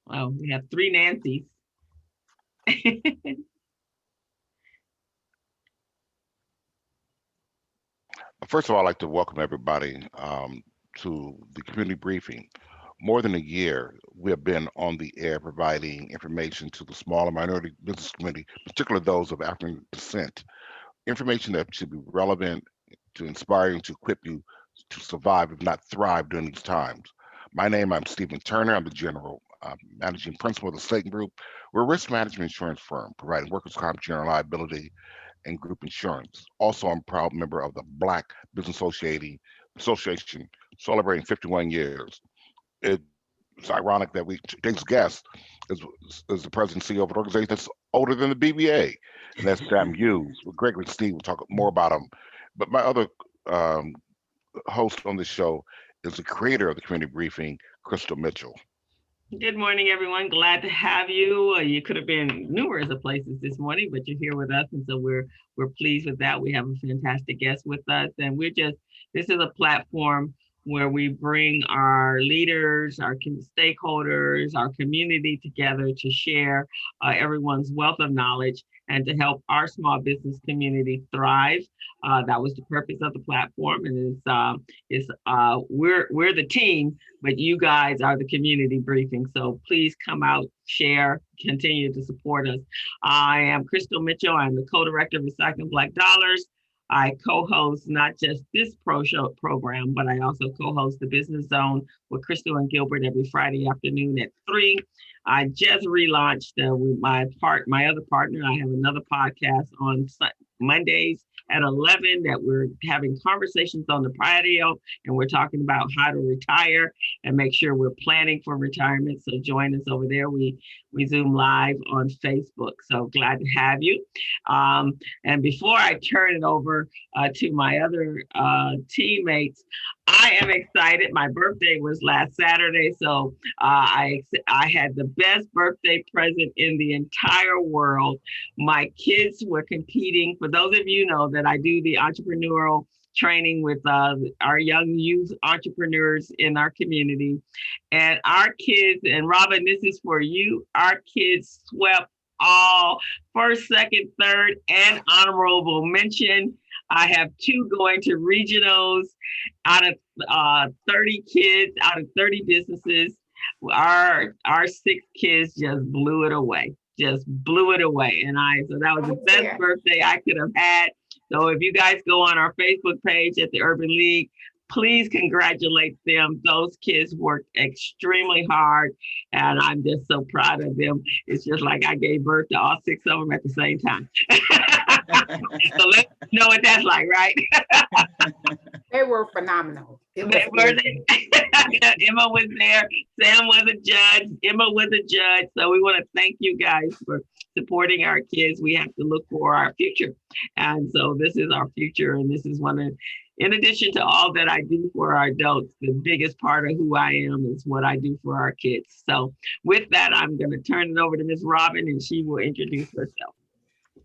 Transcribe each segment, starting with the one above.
Oh, we have three Nancys. First of all, I'd like to welcome everybody to the community briefing. More than a year, we have been on the air providing information to the small and minority business community, particularly those of African descent. Information that should be relevant to inspire you, to equip you to survive, if not thrive, during these times. I'm Stephen Turner. I'm the general managing principal of the Slayton Group. We're a risk management insurance firm providing workers' comp, general liability, and group insurance. Also, I'm a proud member of the Black Business Association, celebrating 51 years. It's ironic that today's guest is, is the president and CEO of an organization that's older than the BBA, and that's Sam Hughes. With Gregory and Steve, we'll talk more about him. But my other um, host on the show is the creator of the community briefing, Crystal Mitchell. Good morning, everyone. Glad to have you. You could have been numerous of places this morning, but you're here with us, and so we're pleased with that. We have a fantastic guest with us, and this is a platform where we bring our leaders, our stakeholders, our community together to share everyone's wealth of knowledge and to help our small business community thrive. That was the purpose of the platform, and we're the team, but you guys are the community briefing. So please come out, share, continue to support us. I am Crystal Mitchell. I'm the co-director of Recycling Black Dollars. I co-host not just this pro show program, but I also co-host the Business Zone with Crystal and Gilbert every Friday afternoon at 3. I just relaunched with my other partner. I have another podcast on Mondays at 11 that we're having conversations on the patio, and we're talking about how to retire and make sure we're planning for retirement. So join us over there. We Zoom live on Facebook. So glad to have you. And before I turn it over to my other teammates, I am excited. My birthday was last Saturday, so I had the best birthday present in the entire world. My kids were competing. For those of you know that I do the entrepreneurial training with our young youth entrepreneurs in our community, and our kids. And Robin, this is for you. Our kids swept all first, second, third, and honorable mention. I have two going to regionals out of 30 kids, out of 30 businesses. Our six kids just blew it away. Just blew it away. So that was the best birthday I could have had. So if you guys go on our Facebook page at the Urban League, please congratulate them. Those kids worked extremely hard, and I'm just so proud of them. It's just like I gave birth to all six of them at the same time. So let's know what that's like, right? They were phenomenal. Emma was there. Sam was a judge. Emma was a judge. So we want to thank you guys for supporting our kids. We have to look for our future. And so this is our future. And this is in addition to all that I do for our adults, the biggest part of who I am is what I do for our kids. So with that, I'm going to turn it over to Miss Robin, and she will introduce herself.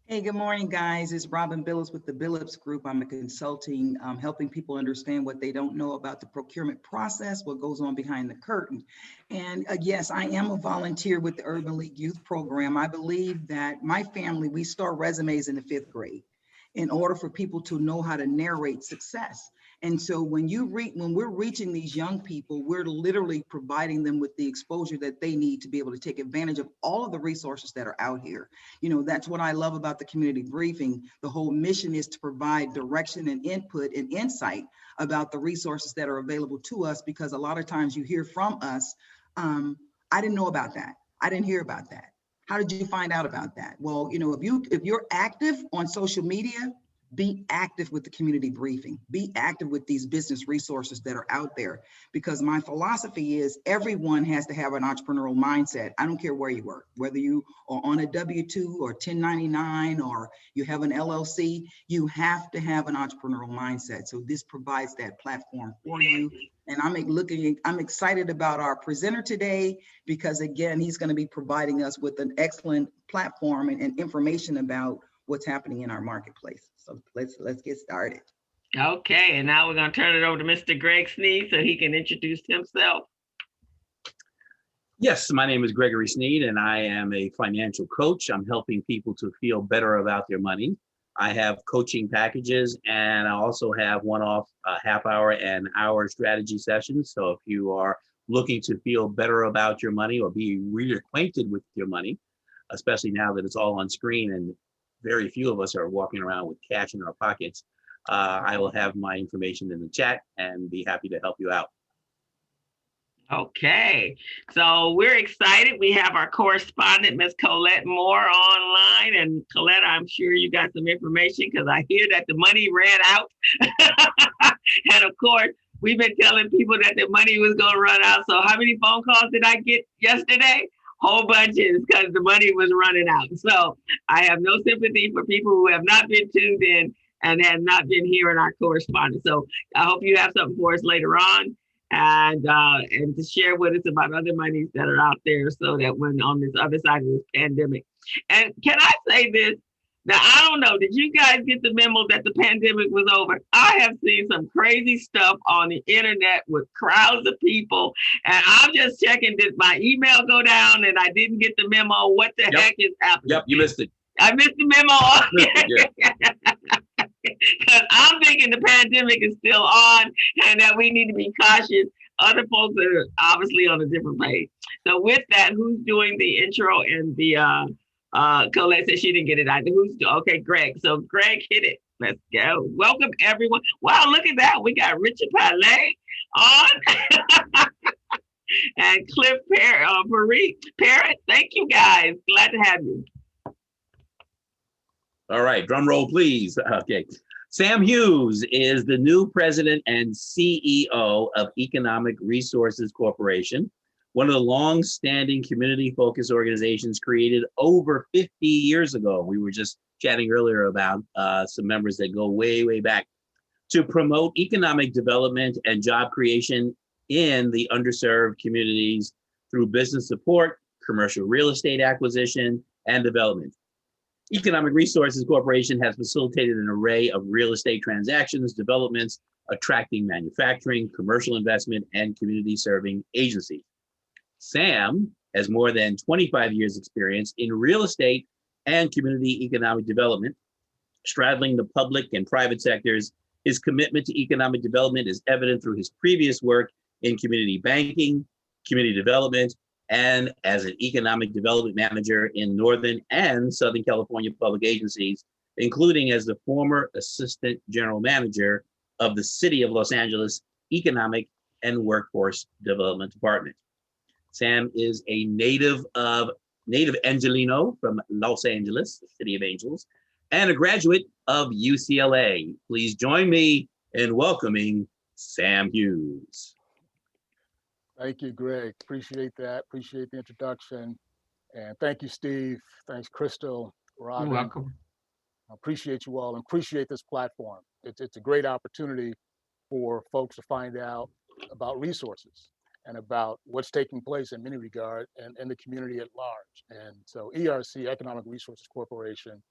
Hey, good morning, guys. It's Robin Billups with the Billups Group. I'm a consulting, helping people understand what they don't know about the procurement process, what goes on behind the curtain. And yes, I am a volunteer with the Urban League Youth Program. I believe that my family, we start resumes in the 5th grade in order for people to know how to narrate success. And so when we're reaching these young people, we're literally providing them with the exposure that they need to be able to take advantage of all of the resources that are out here. You know, that's what I love about the community briefing. The whole mission is to provide direction and input and insight about the resources that are available to us, because a lot of times you hear from us, I didn't know about that. I didn't hear about that. How did you find out about that? Well, you know, if you're active on social media, be active with the community briefing, be active with these business resources that are out there, because my philosophy is everyone has to have an entrepreneurial mindset. I don't care where you work, whether you are on a W-2 or 1099 or you have an LLC, you have to have an entrepreneurial mindset. So this provides that platform for you. And I'm excited about our presenter today, because again, he's going to be providing us with an excellent platform and information about what's happening in our marketplace. So let's get started. Okay, and now we're going to turn it over to Mr. Greg Sneed so he can introduce himself. Yes, my name is Gregory Sneed, and I am a financial coach. I'm helping people to feel better about their money. I have coaching packages, and I also have one-off half-hour and hour strategy sessions. So if you are looking to feel better about your money or be reacquainted with your money, especially now that it's all on screen and very few of us are walking around with cash in our pockets, I will have my information in the chat and be happy to help you out. Okay, so we're excited. We have our correspondent, Ms. Colette Moore, online. And Colette, I'm sure you got some information because I hear that the money ran out. And of course, we've been telling people that the money was going to run out. So how many phone calls did I get yesterday? Whole bunches, because the money was running out. So I have no sympathy for people who have not been tuned in and have not been hearing our correspondence. So I hope you have something for us later on, and to share with us about other monies that are out there, so that when on this other side of this pandemic. And can I say this? Now, I don't know, did you guys get the memo that the pandemic was over? I have seen some crazy stuff on the internet with crowds of people, and I'm just checking, did my email go down and I didn't get the memo? What the heck is happening? Yep, you missed it. I missed the memo. Because I'm thinking the pandemic is still on and that we need to be cautious. Other folks are obviously on a different page. So with that, who's doing the intro and the Colette said she didn't get it either. Okay, Greg. So Greg hit it. Let's go. Welcome everyone. Wow, look at that. We got Richard Palais on. And Cliff Parrott. Thank you guys. Glad to have you. All right, drum roll, please. Okay. Sam Hughes is the new president and CEO of Economic Resources Corporation, one of the long-standing community-focused organizations created over 50 years ago. We were just chatting earlier about some members that go way, way back to promote economic development and job creation in the underserved communities through business support, commercial real estate acquisition, and development. Economic Resources Corporation has facilitated an array of real estate transactions, developments, attracting manufacturing, commercial investment, and community serving agencies. Sam has more than 25 years experience in real estate and community economic development, straddling the public and private sectors. His commitment to economic development is evident through his previous work in community banking, community development, and as an economic development manager in Northern and Southern California public agencies, including as the former assistant general manager of the City of Los Angeles Economic and Workforce Development Department. Sam is a native Angelino from Los Angeles, the City of Angels, and a graduate of UCLA. Please join me in welcoming Sam Hughes. Thank you, Greg. Appreciate that. Appreciate the introduction. And thank you, Steve. Thanks, Crystal, Robin. You're welcome. I appreciate you all and appreciate this platform. It's a great opportunity for folks to find out about resources and about what's taking place in many regards and in the community at large. And so ERC, Economic Resources Corporation,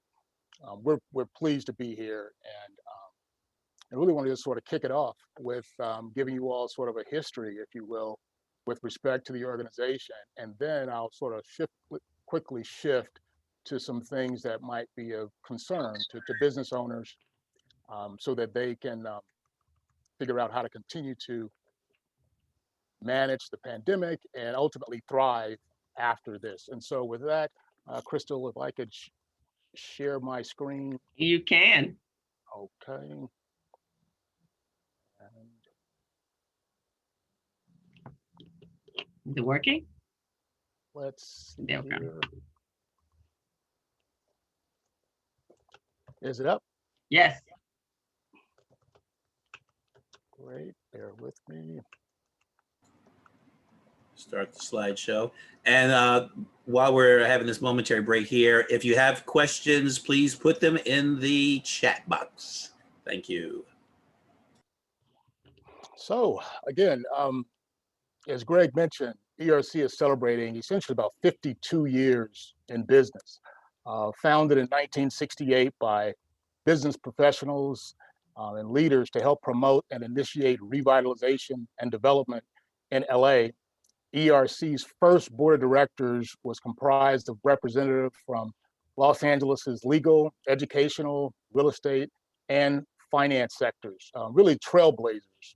we're pleased to be here, and I really want to just sort of kick it off with giving you all sort of a history, if you will, with respect to the organization, and then I'll sort of quickly shift to some things that might be of concern to business owners, so that they can figure out how to continue to manage the pandemic and ultimately thrive after this. And so with that, Crystal, if I could share my screen. You can. Okay. Is it working? Let's see There we go. here. Is it up? Yes. Great, bear with me. Start the slideshow. And while we're having this momentary break here, if you have questions, please put them in the chat box. Thank you. So again, as Greg mentioned, ERC is celebrating essentially about 52 years in business. Founded in 1968 by business professionals and leaders to help promote and initiate revitalization and development in LA. ERC's first board of directors was comprised of representatives from Los Angeles's legal, educational, real estate, and finance sectors, really trailblazers,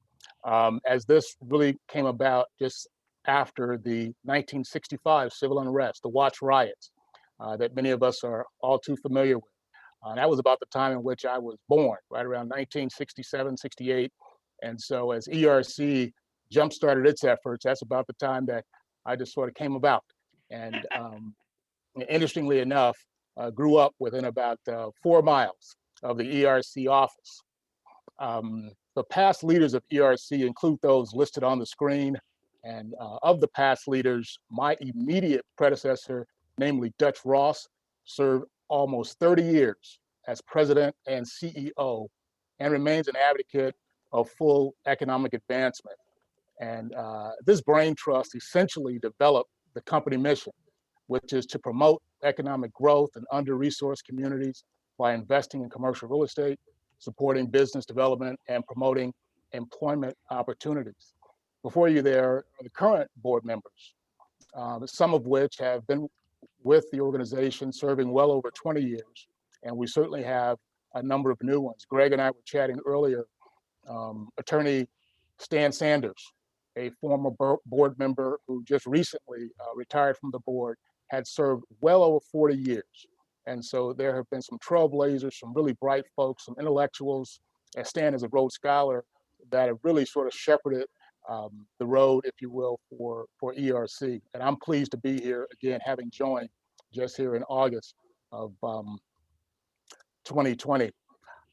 as this really came about just after the 1965 civil unrest, the Watts riots, that many of us are all too familiar with. That was about the time in which I was born, right around 1967, 68. And so as ERC jump-started its efforts, that's about the time that I just sort of came about. And interestingly enough, grew up within about 4 miles of the ERC office. The past leaders of ERC include those listed on the screen. And of the past leaders, my immediate predecessor, namely Dutch Ross, served almost 30 years as president and CEO and remains an advocate of full economic advancement. And this brain trust essentially developed the company mission, which is to promote economic growth in under-resourced communities by investing in commercial real estate, supporting business development, and promoting employment opportunities. Before you there are the current board members, some of which have been with the organization serving well over 20 years. And we certainly have a number of new ones. Greg and I were chatting earlier. Attorney Stan Sanders, a former board member who just recently retired from the board, had served well over 40 years. And so there have been some trailblazers, some really bright folks, some intellectuals, and Stan is a Rhodes Scholar, that have really sort of shepherded the road, if you will, for ERC. And I'm pleased to be here again, having joined just here in August of 2020.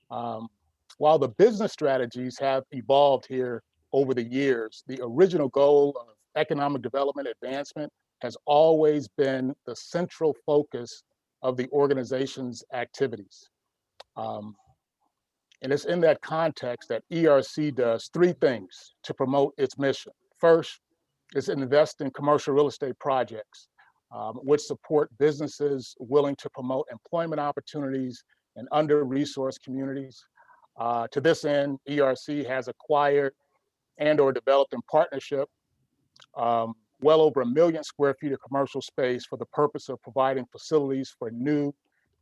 While the business strategies have evolved here over the years, the original goal of economic development advancement has always been the central focus of the organization's activities. And it's in that context that ERC does 3 things to promote its mission. First, is invest in commercial real estate projects, which support businesses willing to promote employment opportunities in under-resourced communities. To this end, ERC has acquired and or developed in partnership well over 1 million square feet of commercial space for the purpose of providing facilities for new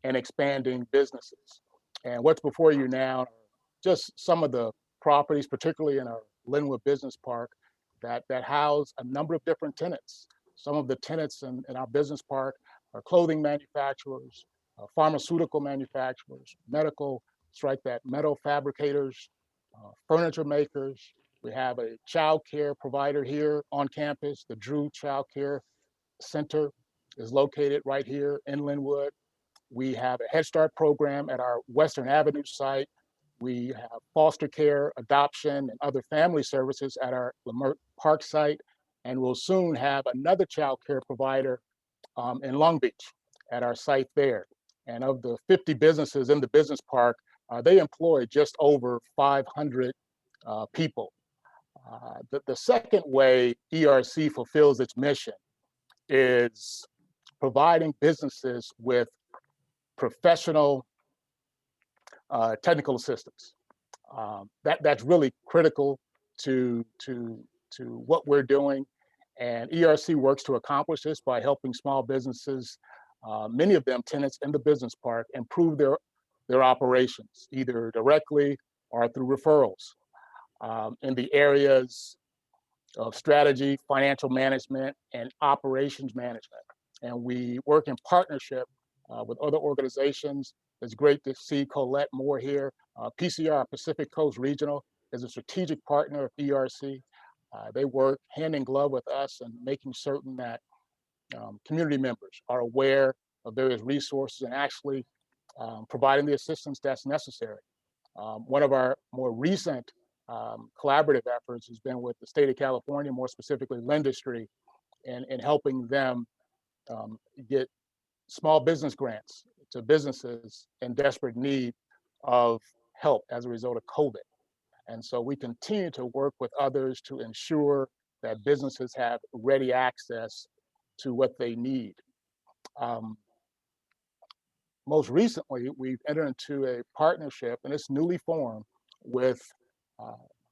and expanding businesses. And what's before you now are just some of the properties, particularly in our Linwood Business Park, that house a number of different tenants. Some of the tenants in our business park are clothing manufacturers, pharmaceutical manufacturers, medical, strike that, metal fabricators, furniture makers. We have a child care provider here on campus. The Drew Child Care Center is located right here in Linwood. We have a Head Start program at our Western Avenue site. We have foster care, adoption, and other family services at our Lamert Park site. And we'll soon have another child care provider in Long Beach at our site there. And of the 50 businesses in the business park, they employ just over 500 people. The second way ERC fulfills its mission is providing businesses with professional technical assistance. That's really critical to what we're doing. And ERC works to accomplish this by helping small businesses, many of them tenants in the business park, improve their operations, either directly or through referrals, in the areas of strategy, financial management, and operations management. And we work in partnership with other organizations. It's great to see Colette Moore here. PCR, Pacific Coast Regional, is a strategic partner of ERC. They work hand in glove with us and making certain that community members are aware of various resources and actually providing the assistance that's necessary. One of our more recent collaborative efforts has been with the state of California, more specifically Lendistry, in helping them get small business grants to businesses in desperate need of help as a result of COVID. And so we continue to work with others to ensure that businesses have ready access to what they need. Most recently, we've entered into a partnership, and it's newly formed, with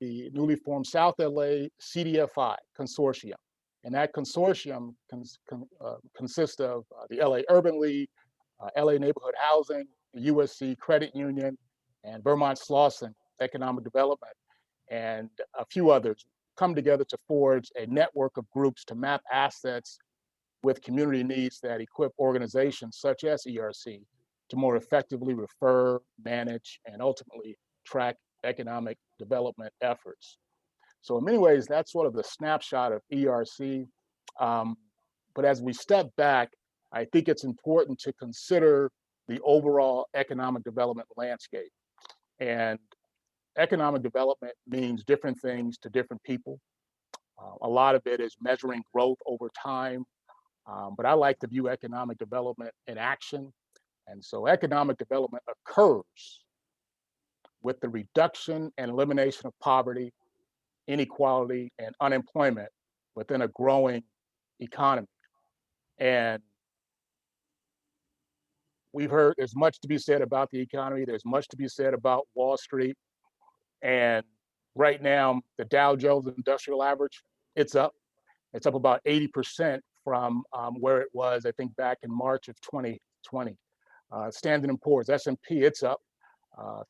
the newly formed South LA CDFI Consortium. And that consortium consists of the LA Urban League, LA Neighborhood Housing, the USC Credit Union, and Vermont Slauson Economic Development, and a few others come together to forge a network of groups to map assets with community needs that equip organizations such as ERC to more effectively refer, manage, and ultimately track economic development efforts. So in many ways, that's sort of the snapshot of ERC. But as we step back, I think it's important to consider the overall economic development landscape. And economic development means different things to different people. A lot of it is measuring growth over time, but I like to view economic development in action. And so economic development occurs with the reduction and elimination of poverty, inequality, and unemployment within a growing economy. And we've heard there's much to be said about the economy. There's much to be said about Wall Street. And right now, the Dow Jones Industrial Average, it's up. It's up about 80% from where it was, I think, back in March of 2020. Standard & Poor's, S&P, it's up.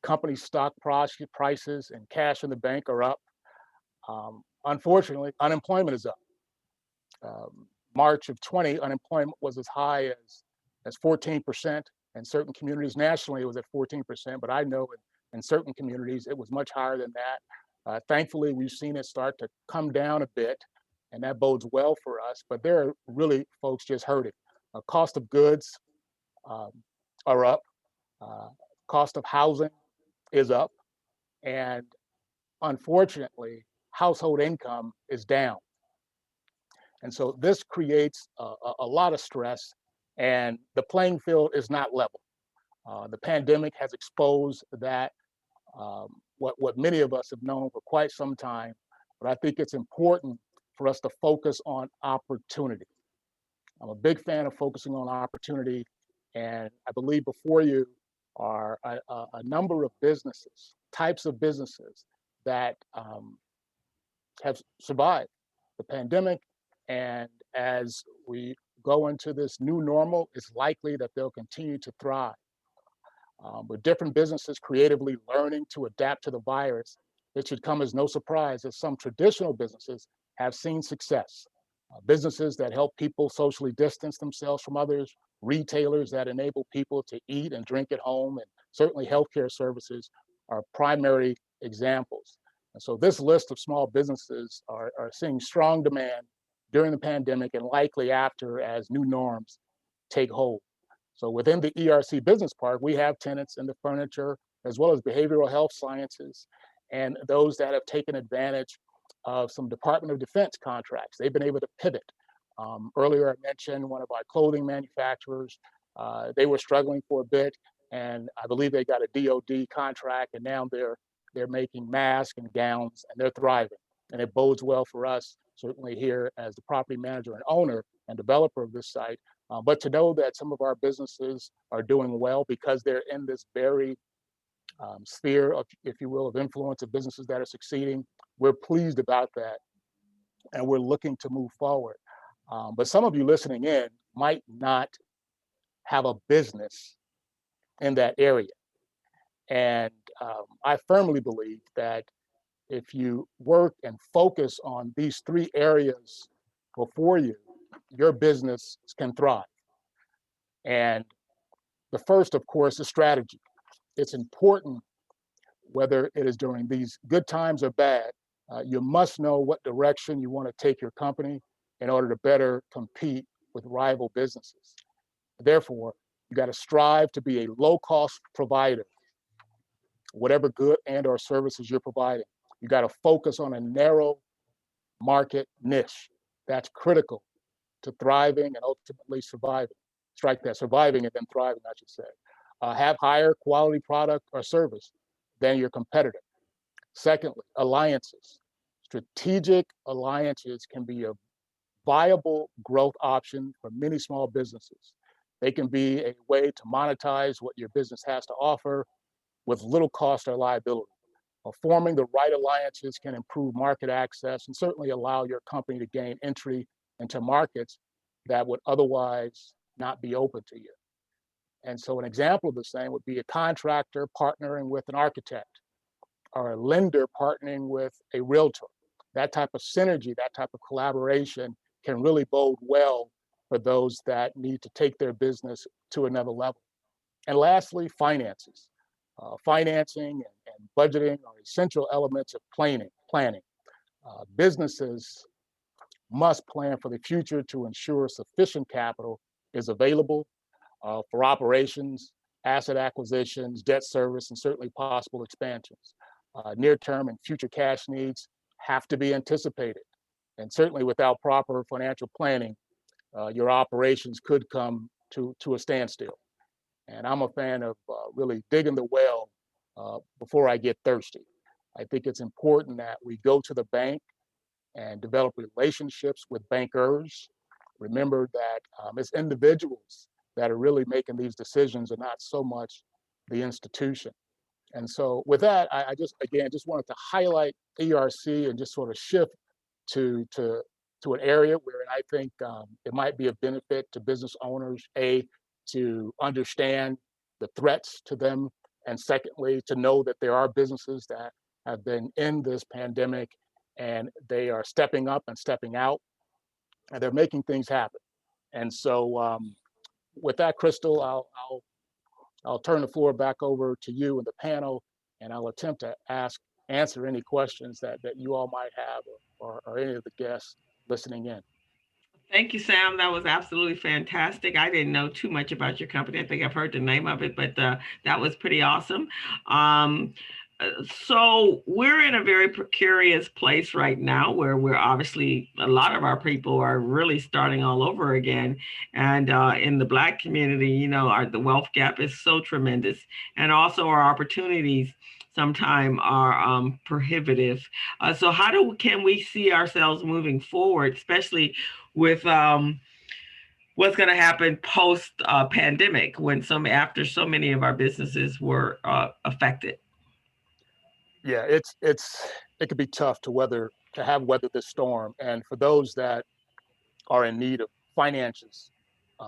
Company stock prices and cash in the bank are up. Unfortunately, unemployment is up. March of 20, unemployment was as high as 14%. In certain communities nationally, it was at 14%, but I know in certain communities, it was much higher than that. Thankfully, we've seen it start to come down a bit, and that bodes well for us, but there are really folks just hurting. Cost of goods are up. Cost of housing is up. And unfortunately, household income is down. And so this creates a lot of stress, and the playing field is not level. The pandemic has exposed that, what many of us have known for quite some time, but I think it's important for us to focus on opportunity. I'm a big fan of focusing on opportunity, and I believe before you are a number of businesses, types of businesses that have survived the pandemic, and as we go into this new normal, it's likely that they'll continue to thrive. With different businesses creatively learning to adapt to the virus, it should come as no surprise that some traditional businesses have seen success. Businesses that help people socially distance themselves from others, retailers that enable people to eat and drink at home, and certainly healthcare services are primary examples. And so this list of small businesses are seeing strong demand during the pandemic and likely after as new norms take hold. So within the ERC Business Park, we have tenants in the furniture as well as behavioral health sciences and those that have taken advantage of some Department of Defense contracts. They've been able to pivot. Earlier, I mentioned one of our clothing manufacturers. They were struggling for a bit, and I believe they got a DoD contract, and now they're making masks and gowns, and they're thriving. And it bodes well for us, certainly here as the property manager and owner and developer of this site. But to know that some of our businesses are doing well because they're in this very sphere of, if you will, of influence of businesses that are succeeding, we're pleased about that, and we're looking to move forward. But some of you listening in might not have a business in that area. And I firmly believe that if you work and focus on these three areas before you, your business can thrive. And the first, of course, is strategy. It's important, whether it is during these good times or bad, you must know what direction you want to take your company in order to better compete with rival businesses. Therefore, you got to strive to be a low-cost provider, whatever good and or services you're providing. You got to focus on a narrow market niche. That's critical to thriving and ultimately surviving. Strike that, surviving and then thriving, I should say. Have higher quality product or service than your competitor. Secondly, alliances. Strategic alliances can be a viable growth option for many small businesses. They can be a way to monetize what your business has to offer with little cost or liability. Forming the right alliances can improve market access and certainly allow your company to gain entry into markets that would otherwise not be open to you. And so an example of the same would be a contractor partnering with an architect, or a lender partnering with a realtor. That type of synergy, that type of collaboration can really bode well for those that need to take their business to another level. And lastly, finances. Financing and budgeting are essential elements of planning. Businesses must plan for the future to ensure sufficient capital is available for operations, asset acquisitions, debt service, and certainly possible expansions. Near-term and future cash needs have to be anticipated. And certainly without proper financial planning, your operations could come to a standstill. And I'm a fan of really digging the well before I get thirsty. I think it's important that we go to the bank and develop relationships with bankers. Remember that it's individuals that are really making these decisions and not so much the institution. And so with that, I just, again, just wanted to highlight ERC and just sort of shift to an area where I think it might be a benefit to business owners, to understand the threats to them, and secondly, to know that there are businesses that have been in this pandemic and they are stepping up and stepping out, and they're making things happen. And so with that, Crystal, I'll turn the floor back over to you and the panel, and I'll attempt to answer any questions that you all might have, or any of the guests listening in. Thank you, Sam. That was absolutely fantastic. I didn't know too much about your company. I think I've heard the name of it, but that was pretty awesome. So we're in a very precarious place right now where we're obviously, a lot of our people are really starting all over again. And in the Black community, you know, the wealth gap is so tremendous. And also our opportunities sometimes are prohibitive. So how can we see ourselves moving forward, especially with what's going to happen post pandemic when after so many of our businesses were affected? Yeah, it could be tough to have weathered this storm. And for those that are in need of finances,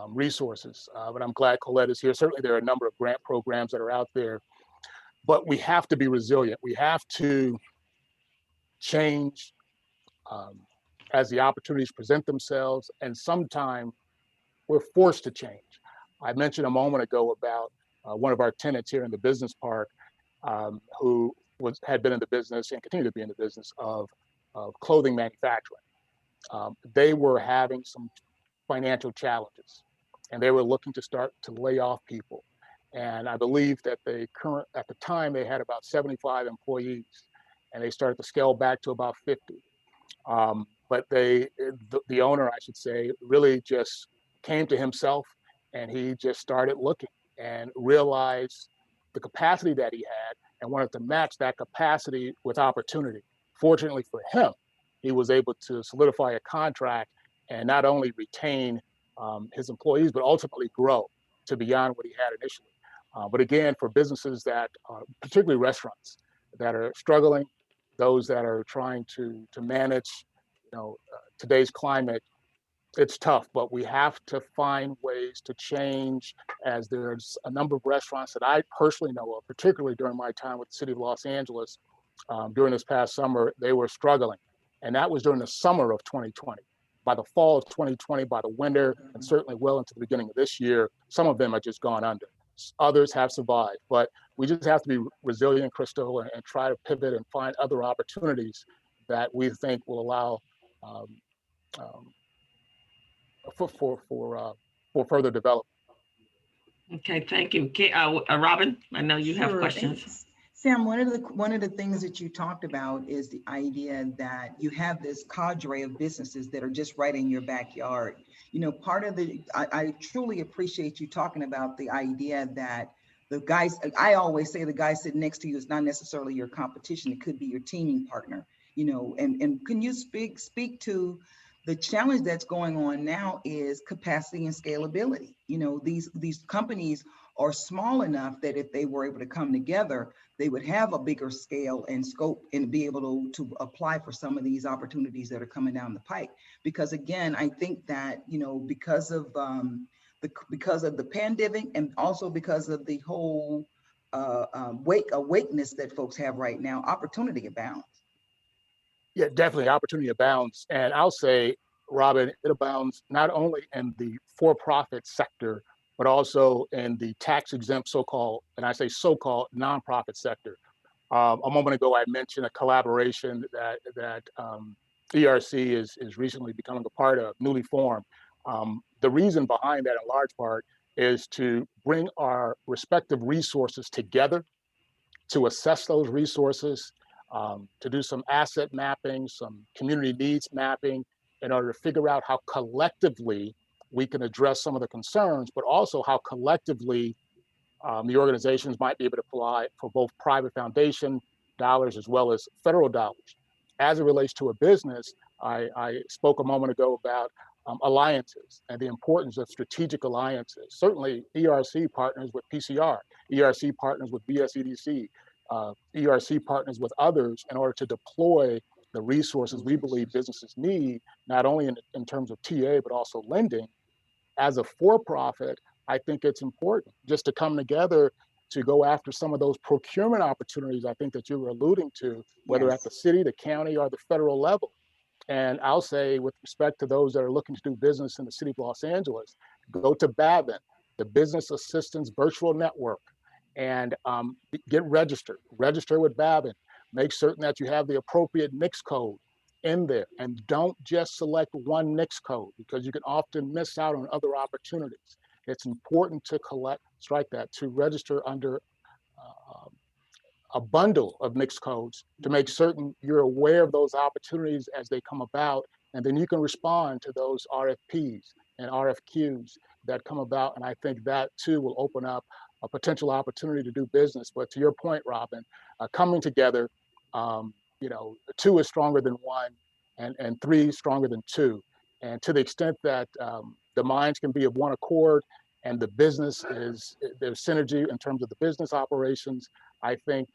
resources, but I'm glad Colette is here. Certainly there are a number of grant programs that are out there, but we have to be resilient. We have to change as the opportunities present themselves, and sometimes we're forced to change. I mentioned a moment ago about one of our tenants here in the business park who had been in the business and continue to be in the business of clothing manufacturing. They were having some financial challenges, and they were looking to start to lay off people. And I believe that at the time they had about 75 employees, and they started to scale back to about 50. But the owner, I should say, really just came to himself, and he just started looking and realized the capacity that he had and wanted to match that capacity with opportunity. Fortunately for him, he was able to solidify a contract and not only retain his employees, but ultimately grow to beyond what he had initially. But again, for businesses that, particularly restaurants, that are struggling, those that are trying to manage, today's climate, it's tough, but we have to find ways to change, as there's a number of restaurants that I personally know of, particularly during my time with the city of Los Angeles. During this past summer, they were struggling. And that was during the summer of 2020. By the fall of 2020, by the winter, and certainly well into the beginning of this year, some of them have just gone under. Others have survived, but we just have to be resilient, Crystal, and try to pivot and find other opportunities that we think will allow for further development. Okay, thank you. Robin, I know you have questions. Sam, one of the things that you talked about is the idea that you have this cadre of businesses that are just right in your backyard. Part of I truly appreciate you talking about the idea that the guys, I always say the guy sitting next to you is not necessarily your competition. It could be your teaming partner, and can you speak to the challenge that's going on now is capacity and scalability. These companies are small enough that if they were able to come together, they would have a bigger scale and scope and be able to apply for some of these opportunities that are coming down the pike. Because again, I think that, you know, because of the pandemic and also because of the whole awakeness that folks have right now, opportunity abounds. Yeah, definitely opportunity abounds. And I'll say, Robin, it abounds not only in the for-profit sector, but also in the tax exempt so-called, and I say so-called nonprofit sector. A moment ago, I mentioned a collaboration that ERC is recently becoming a part of, newly formed. The reason behind that, in large part, is to bring our respective resources together to assess those resources, to do some asset mapping, some community needs mapping, in order to figure out how collectively we can address some of the concerns, but also how collectively the organizations might be able to apply for both private foundation dollars as well as federal dollars. As it relates to a business, I spoke a moment ago about alliances and the importance of strategic alliances. Certainly, ERC partners with PCR, ERC partners with BSEDC, ERC partners with others in order to deploy the resources we believe businesses need, not only in terms of TA, but also lending. As a for-profit, I think it's important just to come together to go after some of those procurement opportunities I think that you were alluding to, whether at the city, the county, or the federal level. And I'll say, with respect to those that are looking to do business in the city of Los Angeles, go to BAVN, the Business Assistance Virtual Network, and get registered. Register with BAVN. Make certain that you have the appropriate NICS code in there, and don't just select one NICS code, because you can often miss out on other opportunities. It's important to to register under a bundle of NICS codes to make certain you're aware of those opportunities as they come about, and then you can respond to those RFPs and RFQs that come about. And I think that too will open up a potential opportunity to do business. But to your point, Robin, coming together, two is stronger than one, and three is stronger than two. And to the extent that the minds can be of one accord, and the business there's synergy in terms of the business operations, I think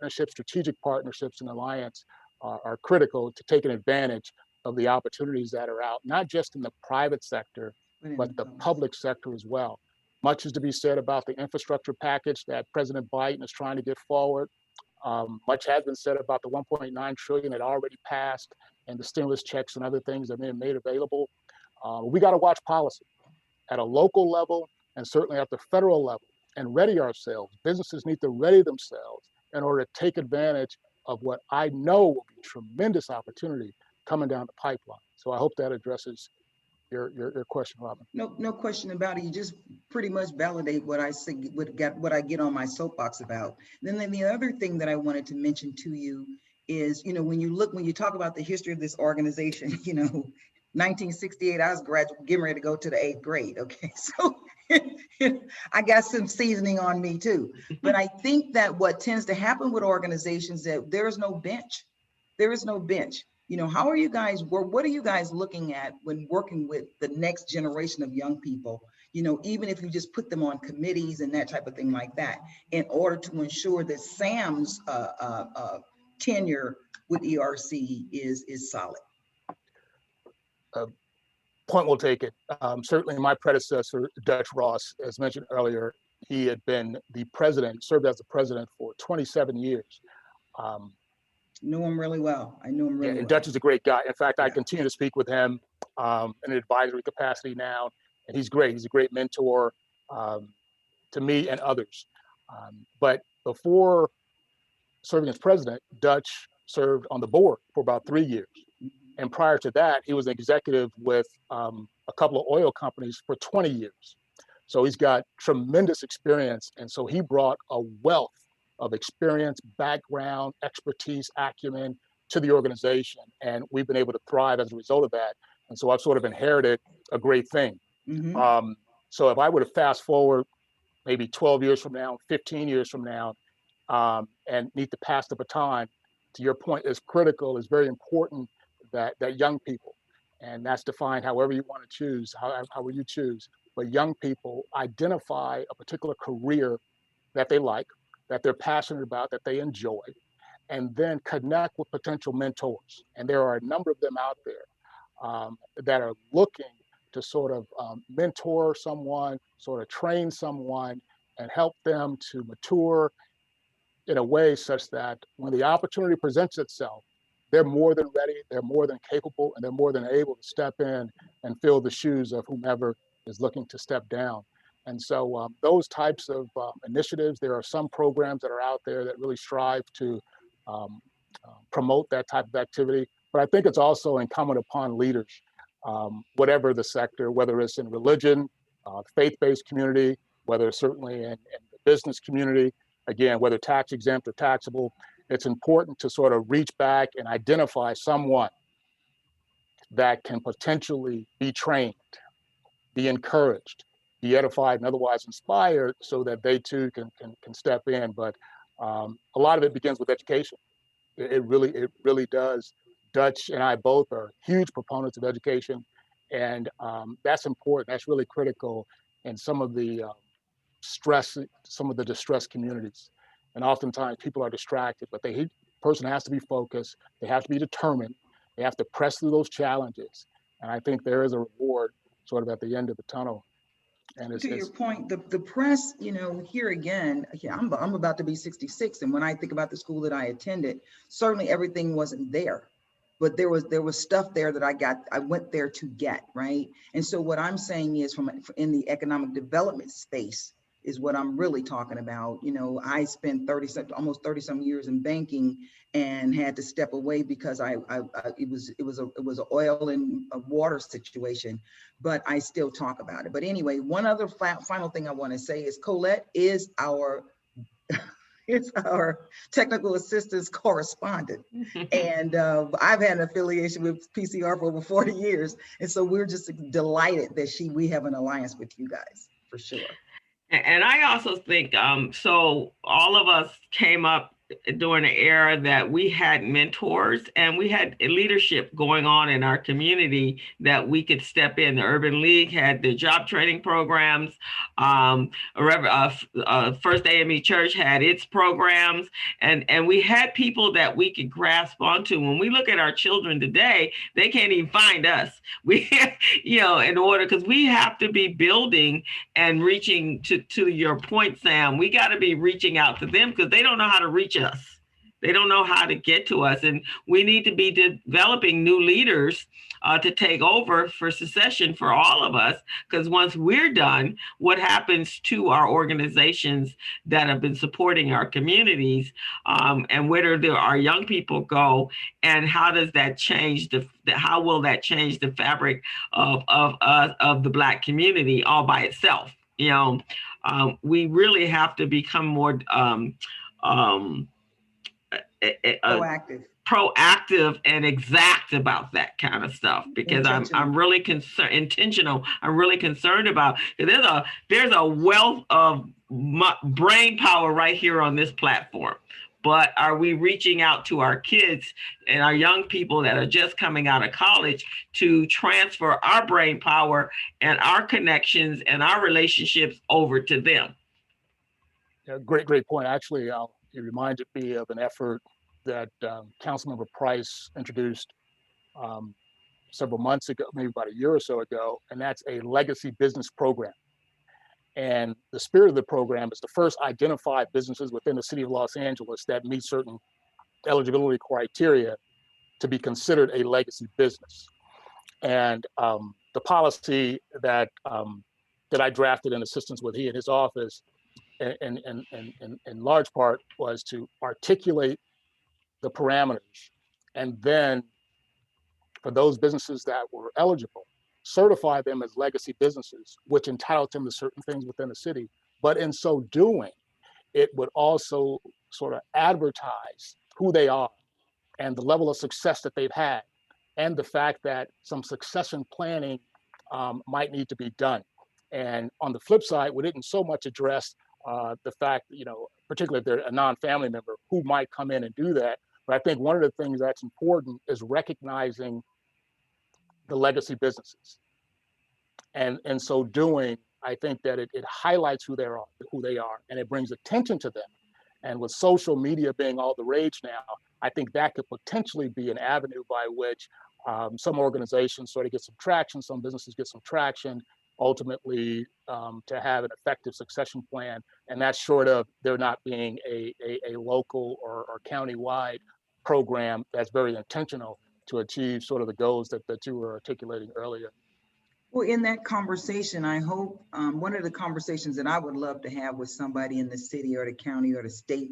strategic partnerships and alliance are critical to taking advantage of the opportunities that are out, not just in the private sector, but the public sector as well. Much is to be said about the infrastructure package that President Biden is trying to get forward. Much has been said about the 1.9 trillion that already passed, and the stimulus checks and other things that have been made available. We got to watch policy at a local level and certainly at the federal level, and ready ourselves. Businesses need to ready themselves in order to take advantage of what I know will be tremendous opportunity coming down the pipeline. So I hope that addresses your question, Robin. No question about it. You just pretty much validate what I say, what I get on my soapbox about. Then the other thing that I wanted to mention to you is, when you talk about the history of this organization, 1968, I was getting ready to go to the 8th grade. Okay, so I got some seasoning on me too. But I think that what tends to happen with organizations that there is no bench. There is no bench. How are you guys, what are you guys looking at when working with the next generation of young people? Even if you just put them on committees and that type of thing like that, in order to ensure that Sam's tenure with ERC is solid. Point well taken. Certainly my predecessor, Dutch Ross, as mentioned earlier, he had been served as the president for 27 years. Knew him really well. I knew him really well. Dutch is a great guy. In fact, I continue to speak with him in an advisory capacity now, and he's great. He's a great mentor to me and others. But before serving as president, Dutch served on the board for about 3 years. And prior to that, he was an executive with a couple of oil companies for 20 years. So he's got tremendous experience. And so he brought a wealth of experience, background, expertise, acumen to the organization. And we've been able to thrive as a result of that. And so I've sort of inherited a great thing. Mm-hmm. So if I were to fast forward maybe 12 years from now, 15 years from now, and need to pass the baton, to your point, is critical, is very important that young people, and that's defined however you want to choose, however you choose, but young people identify a particular career that they like, that they're passionate about, that they enjoy, and then connect with potential mentors. And there are a number of them out there that are looking to sort of mentor someone, sort of train someone, and help them to mature in a way such that when the opportunity presents itself, they're more than ready, they're more than capable, and they're more than able to step in and fill the shoes of whomever is looking to step down. And so those types of initiatives, there are some programs that are out there that really strive to promote that type of activity. But I think it's also incumbent upon leaders, whatever the sector, whether it's in religion, faith-based community, whether certainly in the business community, again, whether tax exempt or taxable, it's important to sort of reach back and identify someone that can potentially be trained, be encouraged, be edified, and otherwise inspired so that they too can step in. But a lot of it begins with education. It really does. Dutch and I both are huge proponents of education, and that's important. That's really critical in some of the distressed communities. And oftentimes people are distracted, but person has to be focused. They have to be determined. They have to press through those challenges. And I think there is a reward sort of at the end of the tunnel. And to your point, the press, here again, I'm about to be 66. And when I think about the school that I attended, certainly everything wasn't there. But there was stuff there that I went there to get, right? And so what I'm saying is in the economic development space is what I'm really talking about. I spent almost 30 some years in banking and had to step away because it was an oil and a water situation, but I still talk about it. But anyway, one other final thing I want to say is Colette is our it's our technical assistance correspondent. And I've had an affiliation with PCR for over 40 years. And so we're just delighted that we have an alliance with you guys, for sure. And I also think, so all of us came up during an era that we had mentors and we had leadership going on in our community that we could step in. The Urban League had the job training programs. First AME Church had its programs, and we had people that we could grasp onto. When we look at our children today, they can't even find us. We, because we have to be building and reaching to your point, Sam, we got to be reaching out to them because they don't know how to reach us. They don't know how to get to us. And we need to be developing new leaders to take over for succession for all of us. Because once we're done, what happens to our organizations that have been supporting our communities, and where do our young people go, and how does that change how will that change the fabric of the Black community all by itself? We really have to become more proactive and exact about that kind of stuff, because I'm really intentional. I'm really concerned about there's a wealth of brain power right here on this platform. But are we reaching out to our kids and our young people that are just coming out of college to transfer our brain power and our connections and our relationships over to them? Yeah, great point. Actually, it reminded me of an effort that Councilmember Price introduced several months ago, maybe about a year or so ago, and that's a legacy business program. And the spirit of the program is to first identify businesses within the city of Los Angeles that meet certain eligibility criteria to be considered a legacy business. And the policy that I drafted in assistance with he and his office, in large part, was to articulate the parameters, and then for those businesses that were eligible, certify them as legacy businesses, which entitled them to certain things within the city. But in so doing, it would also sort of advertise who they are and the level of success that they've had, and the fact that some succession planning might need to be done. And on the flip side, we didn't so much address the fact, particularly if they're a non-family member, who might come in and do that. But I think one of the things that's important is recognizing the legacy businesses. And in so doing, I think that it highlights who they are, and it brings attention to them. And with social media being all the rage now, I think that could potentially be an avenue by which some organizations sort of get some traction, some businesses get some traction, ultimately to have an effective succession plan. And that's short of there not being a local or county-wide program that's very intentional to achieve sort of the goals that you were articulating earlier. Well, in that conversation, I hope one of the conversations that I would love to have with somebody in the city or the county or the state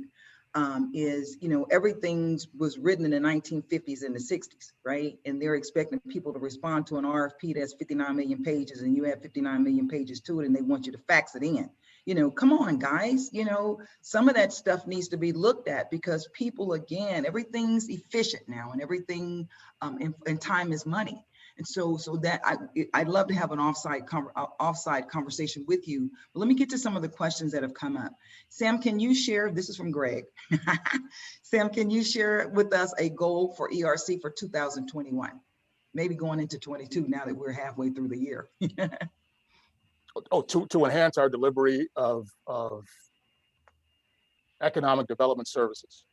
is, everything was written in the 1950s and the 60s, right? And they're expecting people to respond to an RFP that's 59 million pages and you have 59 million pages to it and they want you to fax it in. Come on, guys, some of that stuff needs to be looked at because people, again, everything's efficient now and everything and time is money. And so that I'd love to have an offsite conversation with you. But let me get to some of the questions that have come up. Sam, can you share, this is from Greg. Sam, can you share with us a goal for ERC for 2021? Maybe going into 22 now that we're halfway through the year. To enhance our delivery of economic development services.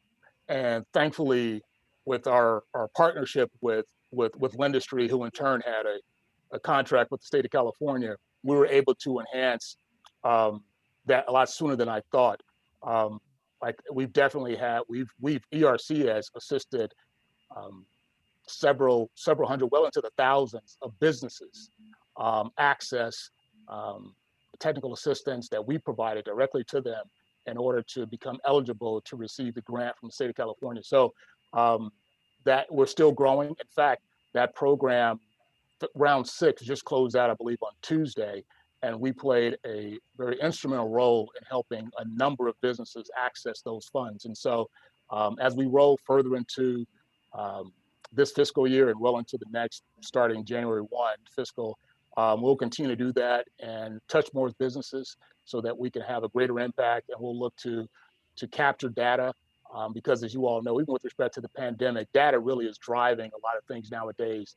And thankfully, with our partnership with Lendistry, who in turn had a contract with the state of California, we were able to enhance that a lot sooner than I thought. Like we've definitely had, ERC has assisted several hundred, well into the thousands of businesses access technical assistance that we provided directly to them in order to become eligible to receive the grant from the state of California. So that we're still growing. In fact, that program, round 6, just closed out, I believe, on Tuesday. And we played a very instrumental role in helping a number of businesses access those funds. And so as we roll further into this fiscal year and well into the next, starting January 1 fiscal, we'll continue to do that and touch more businesses so that we can have a greater impact. And we'll look to capture data because, as you all know, even with respect to the pandemic, data really is driving a lot of things nowadays.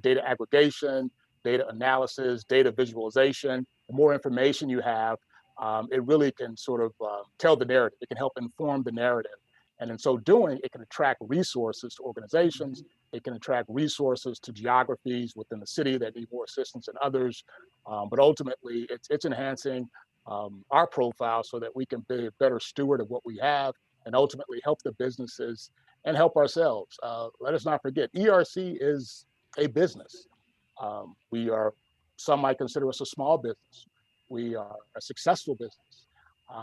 Data aggregation, data analysis, data visualization. The more information you have, it really can sort of tell the narrative. It can help inform the narrative. And in so doing, it can attract resources to organizations. It can attract resources to geographies within the city that need more assistance than others. But ultimately, it's enhancing our profile so that we can be a better steward of what we have and ultimately help the businesses and help ourselves. Let us not forget, ERC is a business. Some might consider us a small business. We are a successful business,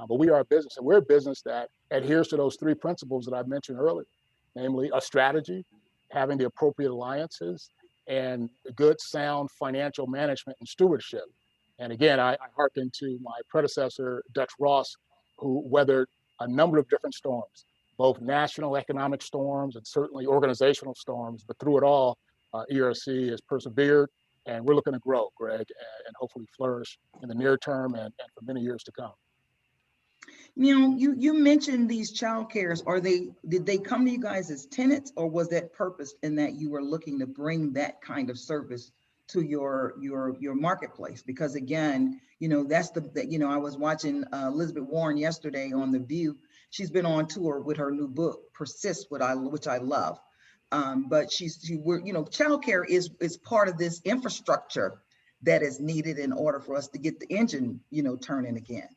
but we are a business, and we're a business that adheres to those 3 principles that I mentioned earlier, namely a strategy, having the appropriate alliances, and good, sound financial management and stewardship. And again, I hearken to my predecessor, Dutch Ross, who weathered a number of different storms, both national economic storms and certainly organizational storms, but through it all, ERC has persevered, and we're looking to grow, Greg, and hopefully flourish in the near term and for many years to come. You mentioned these child cares. Did they come to you guys as tenants, or was that purposed in that you were looking to bring that kind of service to your marketplace? Because again, that's I was watching Elizabeth Warren yesterday on The View. She's been on tour with her new book, Persist, which I love. But childcare is part of this infrastructure that is needed in order for us to get the engine, turning again.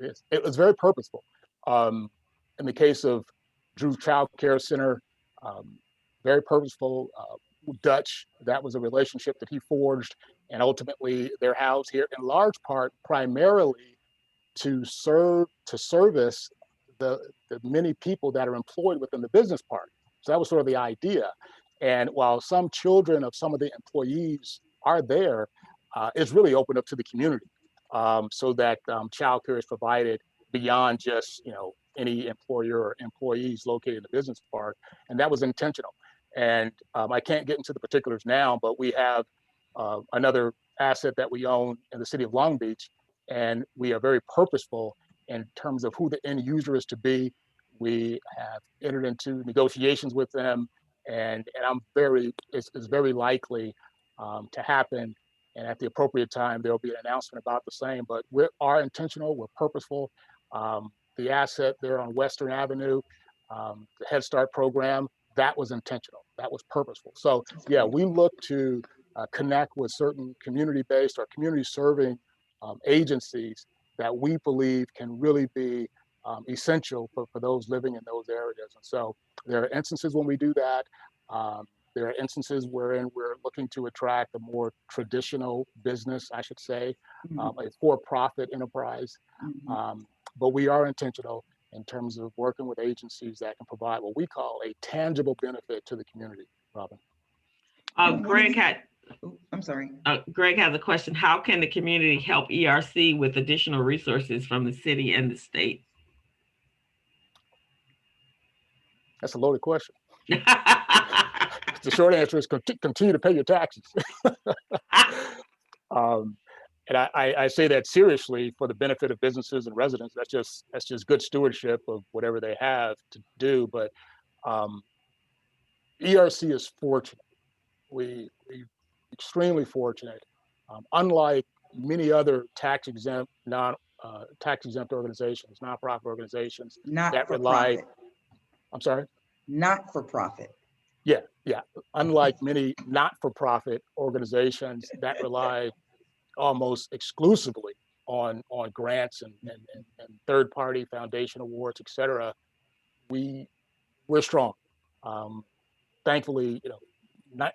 Yes, it was very purposeful. In the case of Drew Child Care Center, very purposeful. Dutch, that was a relationship that he forged, and ultimately they're housed here in large part primarily to service the many people that are employed within the business part. So that was sort of the idea. And while some children of some of the employees are there, it's really opened up to the community so that childcare is provided beyond just any employer or employees located in the business park, and that was intentional. And I can't get into the particulars now, but we have another asset that we own in the city of Long Beach, and we are very purposeful in terms of who the end user is to be. We have entered into negotiations with them, and it's very likely to happen And at the appropriate time, there'll be an announcement about the same. But we are intentional, we're purposeful. The asset there on Western Avenue, the Head Start program, that was intentional, that was purposeful. So yeah, we look to connect with certain community-based or community-serving agencies that we believe can really be essential for those living in those areas. And so there are instances when we do that. There are instances wherein we're looking to attract a more traditional business, I should say, a for-profit enterprise. But we are intentional in terms of working with agencies that can provide what we call a tangible benefit to the community, Robin. Greg had, I'm sorry. Greg has a question. How can the community help ERC with additional resources from the city and the state? That's a loaded question. The short answer is continue to pay your taxes. And I say that seriously for the benefit of businesses and residents. That's just good stewardship of whatever they have to do. But ERC is fortunate. We extremely fortunate. Unlike many other tax exempt organizations, nonprofit organizations Not that for rely. profit. I'm sorry. Not for profit. Yeah. Unlike many not-for-profit organizations that rely almost exclusively on grants and third-party foundation awards, et cetera, we're strong. Thankfully,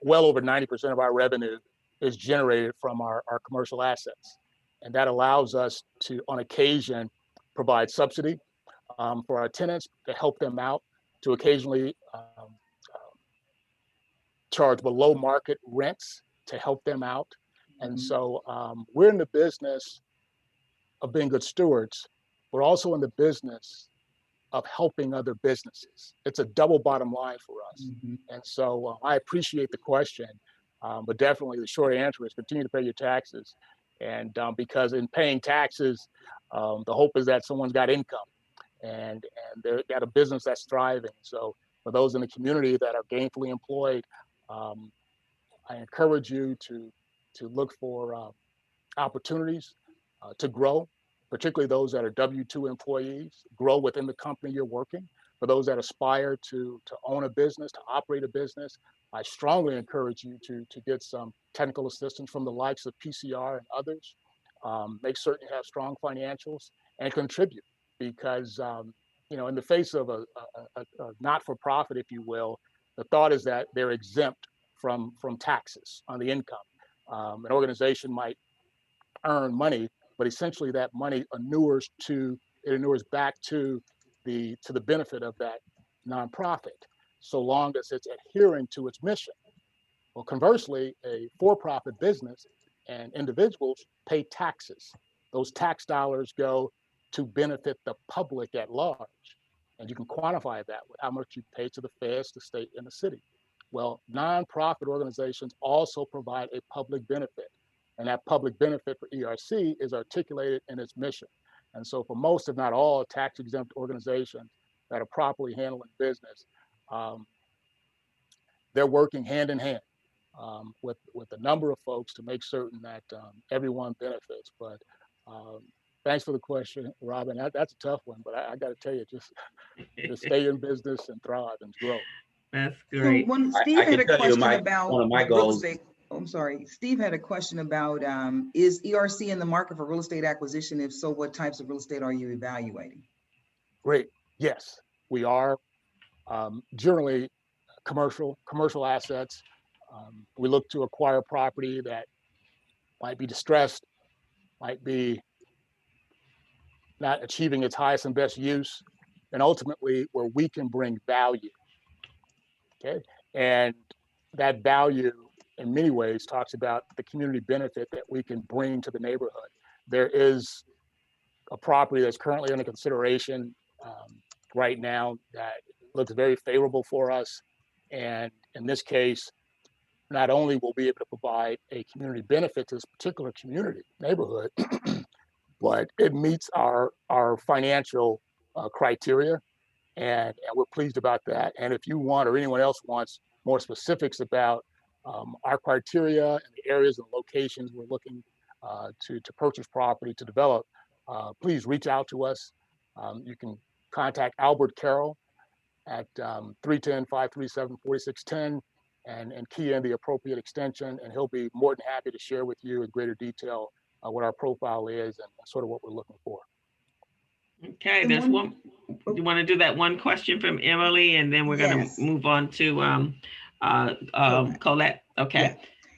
well over 90% of our revenue is generated from our commercial assets. And that allows us to, on occasion, provide subsidy for our tenants to help them out, to occasionally charge below market rents to help them out. And so we're in the business of being good stewards. We're also in the business of helping other businesses. It's a double bottom line for us. And so I appreciate the question, but definitely the short answer is continue to pay your taxes. And because in paying taxes, the hope is that someone's got income and they've got a business that's thriving. So for those in the community that are gainfully employed, I encourage you to look for opportunities to grow, particularly those that are W-2 employees, grow within the company you're working. For those that aspire to own a business, to operate a business, I strongly encourage you to get some technical assistance from the likes of PCR and others. Make certain you have strong financials and contribute, because in the face of a not-for-profit, if you will, the thought is that they're exempt from taxes on the income. An organization might earn money, but essentially that money inures back to the benefit of that nonprofit, so long as it's adhering to its mission. Well, conversely, a for-profit business and individuals pay taxes. Those tax dollars go to benefit the public at large. And you can quantify that with how much you pay to the feds, the state, and the city. Well, nonprofit organizations also provide a public benefit. And that public benefit for ERC is articulated in its mission. And so for most, if not all, tax-exempt organizations that are properly handling business, they're working hand in hand with a number of folks to make certain that everyone benefits. But thanks for the question, Robin. That's a tough one, but I got to tell you, just stay in business and thrive and grow. That's So great. when Steve had a question about one of my real goals. estate, I'm sorry, Steve had a question about, is ERC in the market for real estate acquisition? If so, what types of real estate are you evaluating? Great. Yes, we are. Generally, commercial assets. We look to acquire property that might be distressed, might be not achieving its highest and best use, and ultimately where we can bring value. Okay, and that value in many ways talks about the community benefit that we can bring to the neighborhood. There is a property that's currently under consideration right now that looks very favorable for us. And in this case, not only will we be able to provide a community benefit to this particular community neighborhood, but it meets our financial criteria. And we're pleased about that. And if you want, or anyone else wants more specifics about our criteria and the areas and locations we're looking to purchase property to develop, please reach out to us. You can contact Albert Carroll at 310-537-4610 and key in the appropriate extension, and he'll be more than happy to share with you in greater detail what our profile is and sort of what we're looking for. Okay, And there's one- one. You want to do that one question from Emily, and then we're going Yes. to move on to Colette. Okay. Yeah.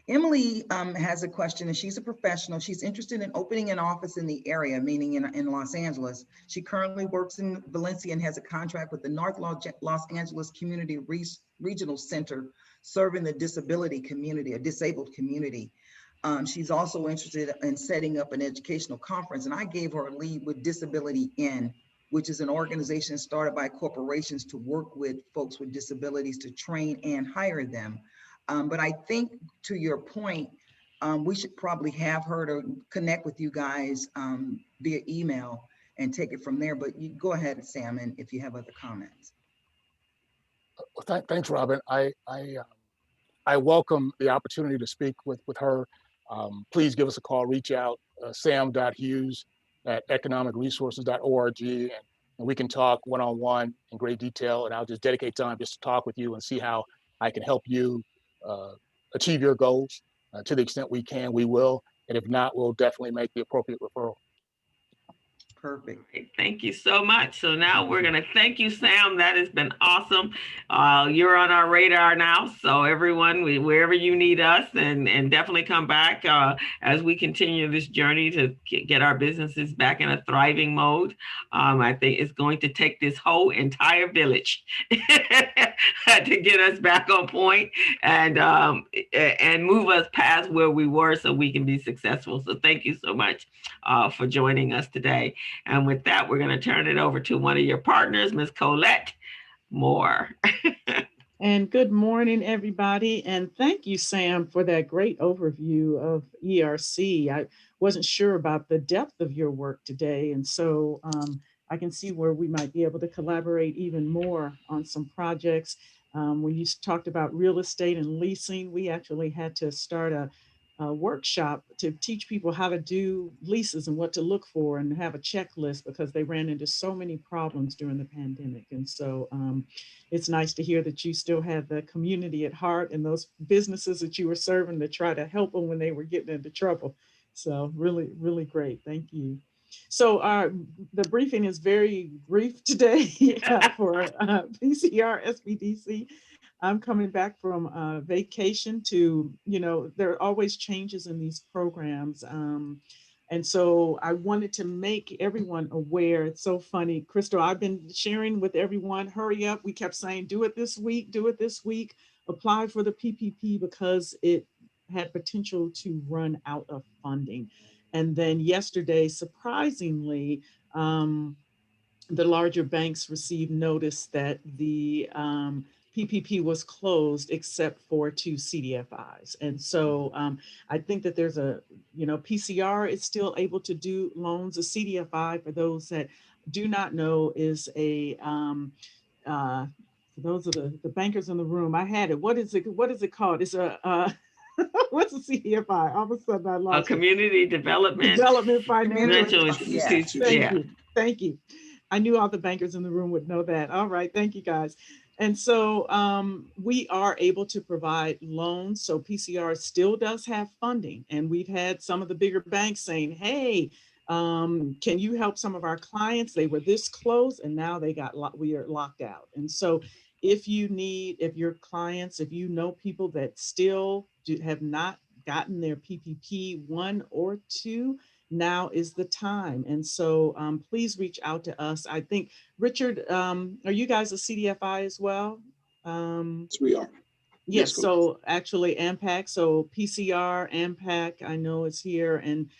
Emily has a question, and she's a professional. She's interested in opening an office in the area, meaning in Los Angeles. She currently works in Valencia and has a contract with the North Los Angeles Community Regional Center, serving the disability community, a disabled community. She's also interested in setting up an educational conference, and I gave her a lead with Disability In, which is an organization started by corporations to work with folks with disabilities to train and hire them. But I think, to your point, we should probably have her to connect with you guys via email and take it from there. But you go ahead, Sam, and if you have other comments. Well, thanks, Robin. I welcome the opportunity to speak with her. Please give us a call. Reach out, sam.hughes@economicresources.org, and we can talk one-on-one in great detail. And I'll just dedicate time just to talk with you and see how I can help you achieve your goals. To the extent we can, we will. And if not, we'll definitely make the appropriate referral. Perfect. Thank you so much. So now we're going to thank you, Sam. That has been awesome. You're on our radar now. So everyone, wherever you need us, and definitely come back as we continue this journey to get our businesses back in a thriving mode. I think it's going to take this whole entire village to get us back on point and move us past where we were so we can be successful. So thank you so much for joining us today. And with that, we're going to turn it over to one of your partners, Ms. Colette Moore. And good morning, everybody. And thank you, Sam, for that great overview of ERC. I wasn't sure about the depth of your work today. And so I can see where we might be able to collaborate even more on some projects. When you talked about real estate and leasing, we actually had to start a workshop to teach people how to do leases and what to look for and have a checklist, because they ran into so many problems during the pandemic. And so it's nice to hear that you still have the community at heart and those businesses that you were serving to try to help them when they were getting into trouble. So really, really great. Thank you. So the briefing is very brief today for PCR SBDC. I'm coming back from vacation to, there are always changes in these programs. And so I wanted to make everyone aware. It's so funny, Crystal, I've been sharing with everyone, hurry up. We kept saying, do it this week, apply for the PPP because it had potential to run out of funding. And then yesterday, surprisingly, the larger banks received notice that the PPP was closed except for 2 CDFIs. And so I think that there's PCR is still able to do loans. A CDFI, for those that do not know, is a, for those of the bankers in the room, I had it. What is it called? It's a, what's a CDFI? All of a sudden I lost Community Development Financial Institution. Thank you. I knew all the bankers in the room would know that. All right, thank you guys. And so we are able to provide loans. So PCR still does have funding. And we've had some of the bigger banks saying, hey, can you help some of our clients? They were this close and now we are locked out. And so if your clients, if you know people that still have not gotten their PPP 1 or 2, now is the time. And so please reach out to us. I think, Richard, are you guys a CDFI as well? Yes, we are. Yes, so actually AMPAC, so PCR, AMPAC, I know is here, and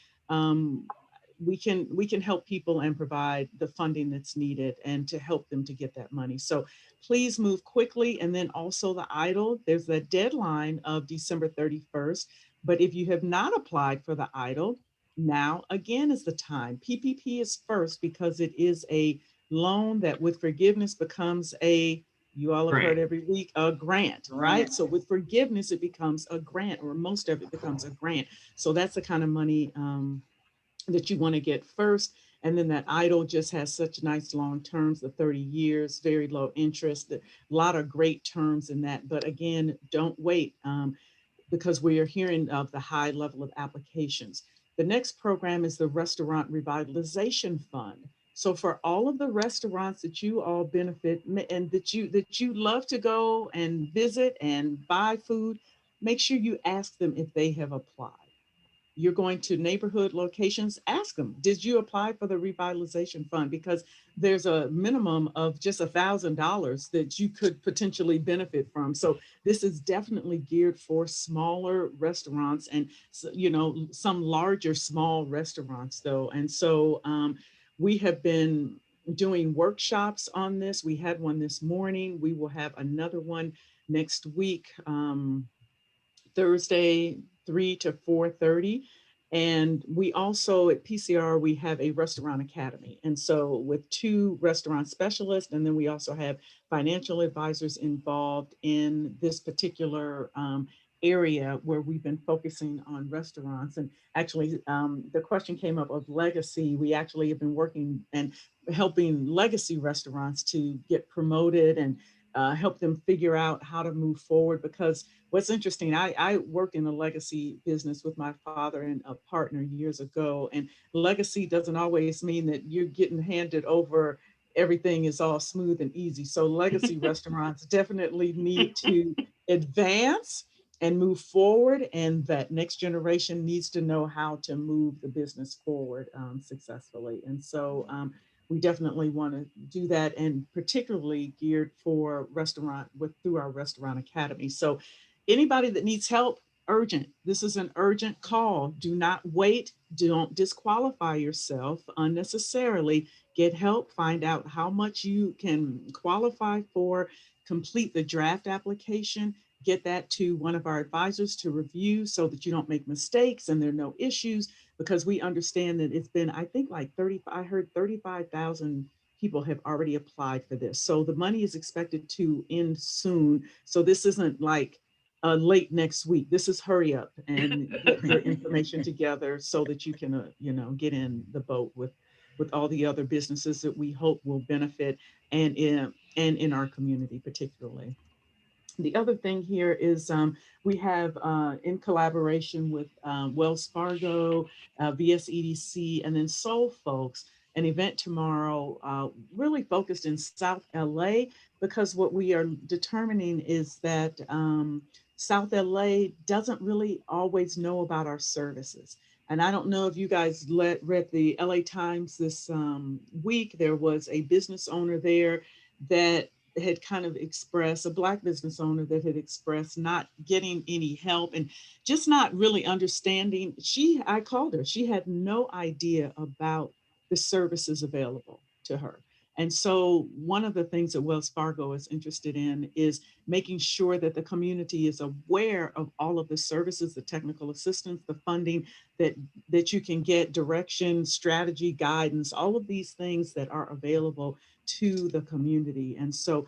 we can help people and provide the funding that's needed and to help them to get that money. So please move quickly. And then also the EIDL, there's that deadline of December 31st. But if you have not applied for the EIDL, now again is the time. PPP is first because it is a loan that with forgiveness becomes a You all have heard every week a grant, right? Grant. So with forgiveness, it becomes a grant, or most of it becomes a grant. So that's the kind of money that you want to get first. And then that EIDL just has such nice long terms, the 30 years, very low interest, a lot of great terms in that. But again, don't wait because we are hearing of the high level of applications. The next program is the Restaurant Revitalization Fund. So for all of the restaurants that you all benefit and that you love to go and visit and buy food, make sure you ask them if they have applied. You're going to neighborhood locations, ask them, did you apply for the revitalization fund? Because there's a minimum of just $1,000 that you could potentially benefit from. So this is definitely geared for smaller restaurants and, you know, some larger small restaurants though. And so we have been doing workshops on this. We had one this morning. We will have another one next week. Thursday, 3 to 4:30. And we also at PCR, we have a restaurant academy. And so with 2 restaurant specialists, and then we also have financial advisors involved in this particular area where we've been focusing on restaurants. And actually the question came up of legacy. We actually have been working and helping legacy restaurants to get promoted and help them figure out how to move forward. Because what's interesting, I worked in a legacy business with my father and a partner years ago, and legacy doesn't always mean that you're getting handed over, everything is all smooth and easy. So legacy restaurants definitely need to advance and move forward, and that next generation needs to know how to move the business forward successfully. And so we definitely want to do that, and particularly geared for restaurant through our restaurant academy. So anybody that needs help, urgent. This is an urgent call. Do not wait. Don't disqualify yourself unnecessarily. Get help. Find out how much you can qualify for. Complete the draft application. Get that to one of our advisors to review so that you don't make mistakes and there are no issues, because we understand that it's been, I think like 35,000 people have already applied for this. So the money is expected to end soon. So this isn't like late next week. This is hurry up and get your information together so that you can, you know, get in the boat with all the other businesses that we hope will benefit, and in our community particularly. The other thing here is we have in collaboration with Wells Fargo, VSEDC, and then Soul Folks, an event tomorrow really focused in South LA, because what we are determining is that South LA doesn't really always know about our services. And I don't know if you guys read the LA Times this week. There was a business owner there that had kind of expressed, a Black business owner that had expressed not getting any help and just not really understanding. I called her, she had no idea about the services available to her. And so one of the things that Wells Fargo is interested in is making sure that the community is aware of all of the services, the technical assistance, the funding that you can get, direction, strategy, guidance, all of these things that are available to the community. And so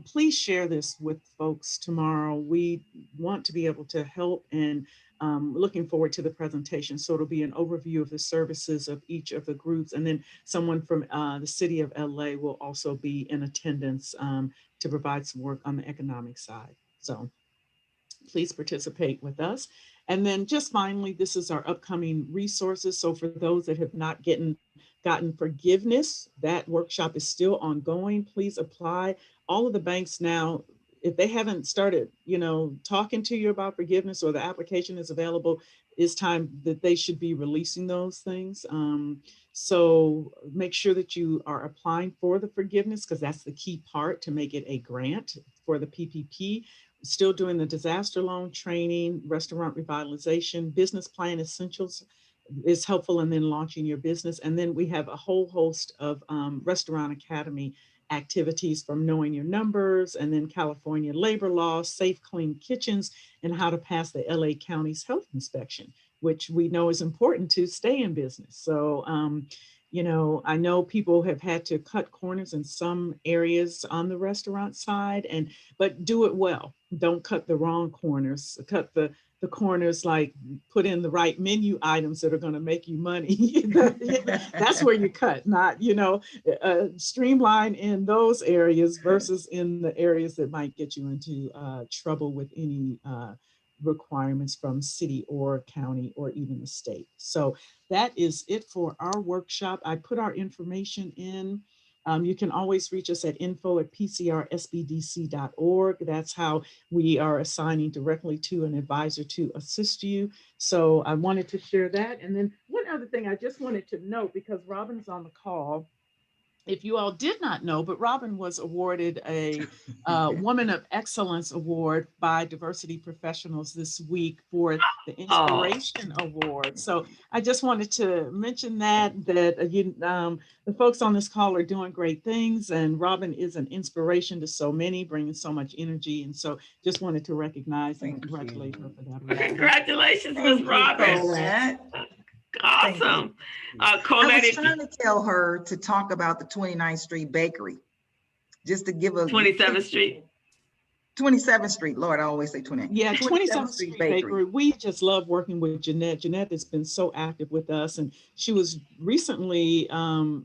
please share this with folks tomorrow. We want to be able to help, and looking forward to the presentation. So it'll be an overview of the services of each of the groups. And then someone from the city of LA will also be in attendance to provide some work on the economic side. So please participate with us. And then just finally, this is our upcoming resources. So for those that have not gotten forgiveness, that workshop is still ongoing. Please apply. All of the banks now, if they haven't started, you know, talking to you about forgiveness, or the application is available, it's time that they should be releasing those things. So make sure that you are applying for the forgiveness, because that's the key part to make it a grant for the PPP. Still doing the disaster loan training, restaurant revitalization, business plan essentials is helpful, and then launching your business. And then we have a whole host of restaurant academy activities, from knowing your numbers, and then California labor law, safe, clean kitchens, and how to pass the LA County's health inspection. which we know is important to stay in business. So, you know, I know people have had to cut corners in some areas on the restaurant side, but do it well. Don't cut the wrong corners. Cut the corners, like put in the right menu items that are going to make you money. That's where you cut, not, you know, streamline in those areas versus in the areas that might get you into trouble with any requirements from city or county or even the state. So that is it for our workshop. I put our information in. You can always reach us at info@pcrsbdc.org. That's how we are assigning directly to an advisor to assist you. So I wanted to share that. And then one other thing I just wanted to note, because Robin's on the call, if you all did not know, but Robin was awarded a Woman of Excellence Award by Diversity Professionals this week for the Inspiration Award. So I just wanted to mention that the folks on this call are doing great things, and Robin is an inspiration to so many, bringing so much energy. And so just wanted to recognize and congratulate her for that. Congratulations, Ms. Robin. Colette. Awesome. I Colette, was trying to tell her to talk about the 29th Street Bakery, just to give a 27th Street. 27th Street. Lord, I always say 29th. Yeah, 27th Street Bakery. We just love working with Jeanette. Jeanette has been so active with us, and she was recently,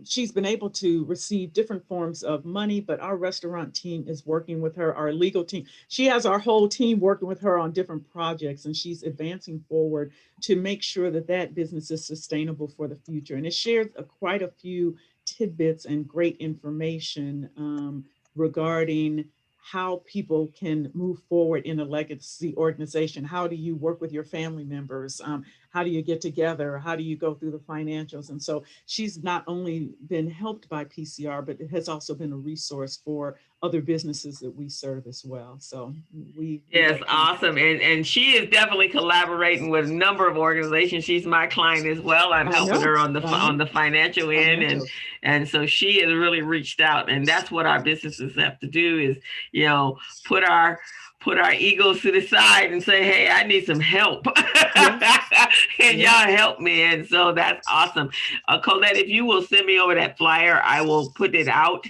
she's been able to receive different forms of money, but our restaurant team is working with her, our legal team. She has our whole team working with her on different projects, and she's advancing forward to make sure that that business is sustainable for the future. And it shares quite a few tidbits and great information regarding how people can move forward in a legacy organization. How do you work with your family members? How do you get together? How do you go through the financials? And so she's not only been helped by PCR, but it has also been a resource for other businesses that we serve as well. So Yes, awesome. And she is definitely collaborating with a number of organizations. She's my client as well. I'm helping her on the financial end. And so she has really reached out, and that's what our businesses have to do is, you know, put our egos to the side and say, hey, I need some help. And y'all help me. And so that's awesome. Colette, if you will send me over that flyer, I will put it out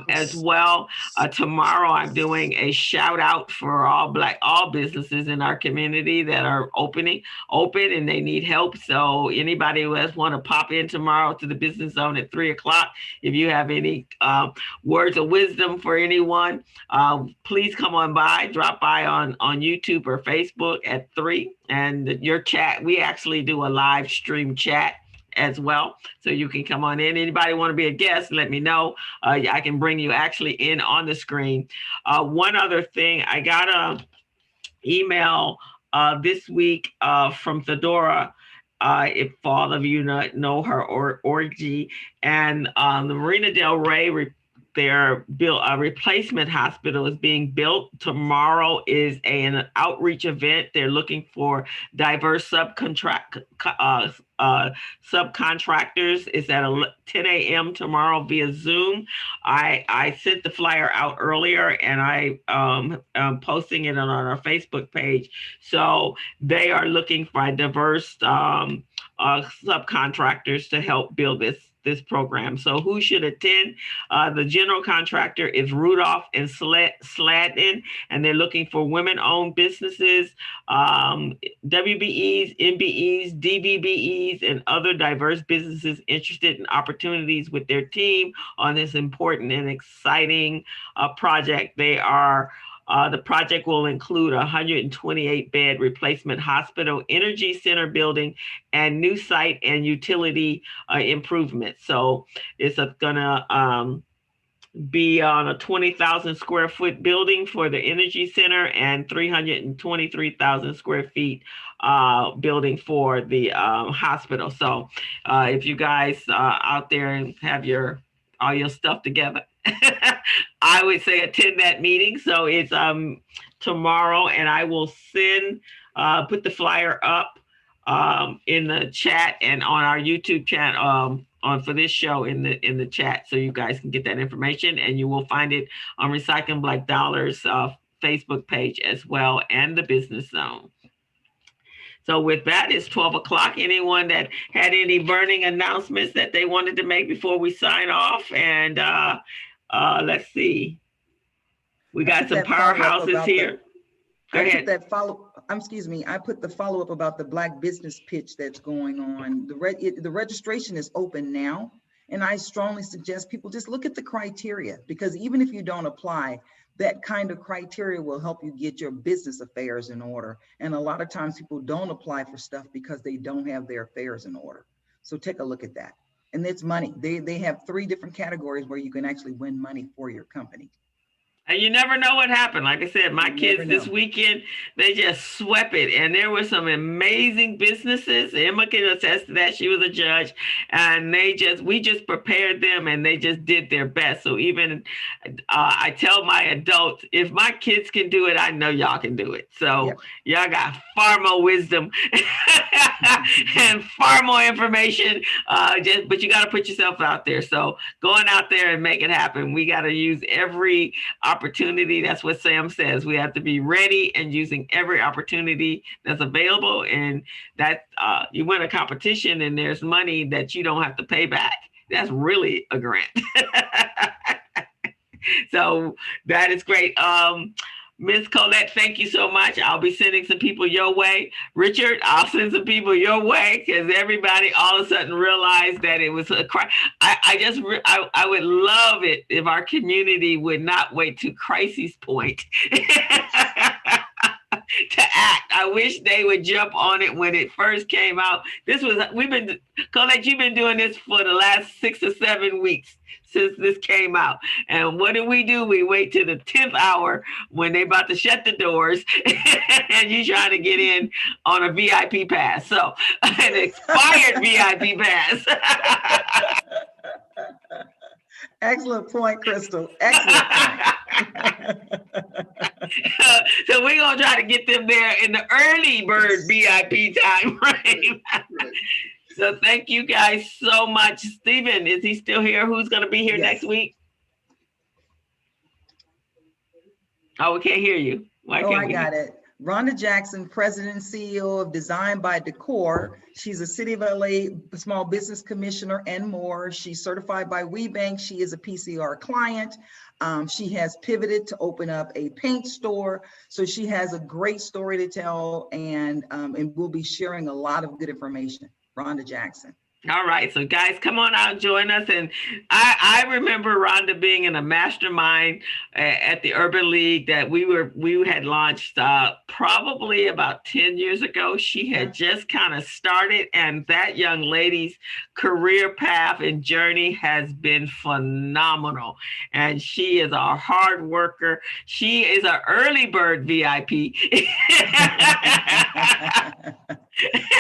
as well. Tomorrow I'm doing a shout out for all businesses in our community that are open and they need help. So anybody who want to pop in tomorrow to the business zone at 3:00, if you have any words of wisdom for anyone, please come on by, drop by on YouTube or Facebook at 3. And your chat, we actually do a live stream chat as well. So you can come on in. Anybody want to be a guest, let me know. I can bring you actually in on the screen. One other thing, I got a email this week from Fedora. If all of you know her, Orgy, and the Marina Del Rey their replacement hospital is being built. Tomorrow is an outreach event. They're looking for diverse subcontractors. It's at 10 a.m. tomorrow via Zoom. I sent the flyer out earlier, and I am posting it on our Facebook page. So they are looking for diverse subcontractors to help build this program. So who should attend? The general contractor is Rudolph and Sladden, and they're looking for women-owned businesses, WBEs, MBEs, DVBEs, and other diverse businesses interested in opportunities with their team on this important and exciting project. The project will include a 128-bed replacement hospital, energy center building, and new site and utility improvements. So it's gonna be on a 20,000 square foot building for the energy center and 323,000 square feet building for the hospital. So if you guys out there and have all your stuff together, I would say attend that meeting. So it's tomorrow, and I will put the flyer up in the chat and on our YouTube channel for this show in the chat, so you guys can get that information, and you will find it on Recycling Black Dollars Facebook page as well, and the Business Zone. So with that, it's 12 o'clock. Anyone that had any burning announcements that they wanted to make before we sign off? And let's see. We got some powerhouses here. Go ahead. I put the follow-up about the Black business pitch that's going on. The registration is open now. And I strongly suggest people just look at the criteria, because even if you don't apply, that kind of criteria will help you get your business affairs in order. And a lot of times people don't apply for stuff because they don't have their affairs in order. So take a look at that. And it's money. They have 3 different categories where you can actually win money for your company. And you never know what happened. Like I said, my kids this weekend, they just swept it. And there were some amazing businesses. Emma can attest to that. She was a judge. And we just prepared them and they just did their best. So even I tell my adults, if my kids can do it, I know y'all can do it. So y'all got far more wisdom and far more information. But you got to put yourself out there. So going out there and make it happen. We got to use every opportunity. That's what Sam says. We have to be ready and using every opportunity that's available. And that you win a competition and there's money that you don't have to pay back. That's really a grant. So that is great. Ms. Colette, thank you so much. I'll be sending some people your way. Richard, I'll send some people your way, because everybody all of a sudden realized that it was a crime. I would love it if our community would not wait to crisis point to act. I wish they would jump on it when it first came out. Colette, you've been doing this for the last 6 or 7 weeks since this came out. And what do? We wait till the 10th hour when they about to shut the doors and you trying to get in on a VIP pass. So an expired VIP pass. Excellent point, Crystal. Excellent point. So we're going to try to get them there in the early bird VIP time frame. So thank you guys so much. Stephen, is he still here? Who's going to be here next week? Oh, we can't hear you. Why can't we? Got it. Rhonda Jackson, President and CEO of Design by Decor. She's a City of LA Small Business Commissioner and more. She's certified by WeBank. She is a PCR client. She has pivoted to open up a paint store. So she has a great story to tell, and we'll be sharing a lot of good information. Rhonda Jackson. All right, so guys, come on out and join us. And I remember Rhonda being in a mastermind at the Urban League that we had launched probably about 10 years ago. She had just kind of started, and that young lady's career path and journey has been phenomenal. And she is a hard worker. She is an early bird VIP.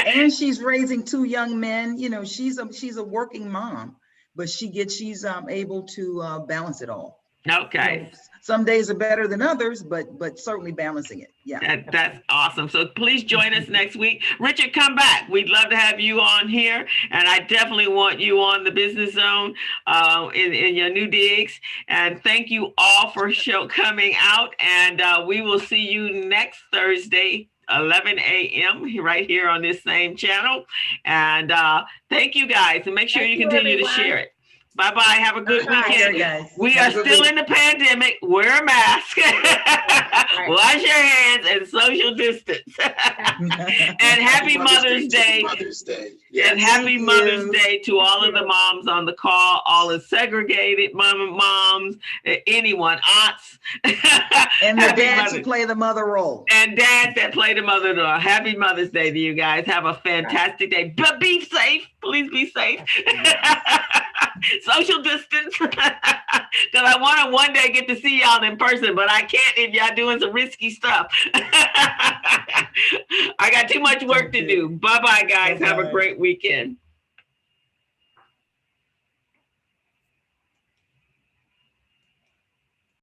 And she's raising 2 young men. You know, she's a working mom, but she's able to balance it all. Okay. You know, some days are better than others, but certainly balancing it. Yeah. That's awesome. So please join us next week. Richard, come back. We'd love to have you on here. And I definitely want you on the Business Zone in your new digs. And thank you all for coming out. And we will see you next Thursday, 11 a.m. right here on this same channel. And thank you guys, and make sure you continue to share it. Bye-bye. Have a good weekend. Guys. We are still in the pandemic. Wear a mask. Wash your hands and social distance. And happy Mother's Day. Yes. And happy Mother's Day to all of the moms on the call, all the segregated moms, anyone, aunts. And the dads who play the mother role. And dads that play the mother role. Happy Mother's Day to you guys. Have a fantastic day. But be safe. Please be safe. Social distance. Because I want to one day get to see y'all in person, but I can't if y'all doing some risky stuff. I got too much work to do. Bye-bye, guys. Have a great weekend.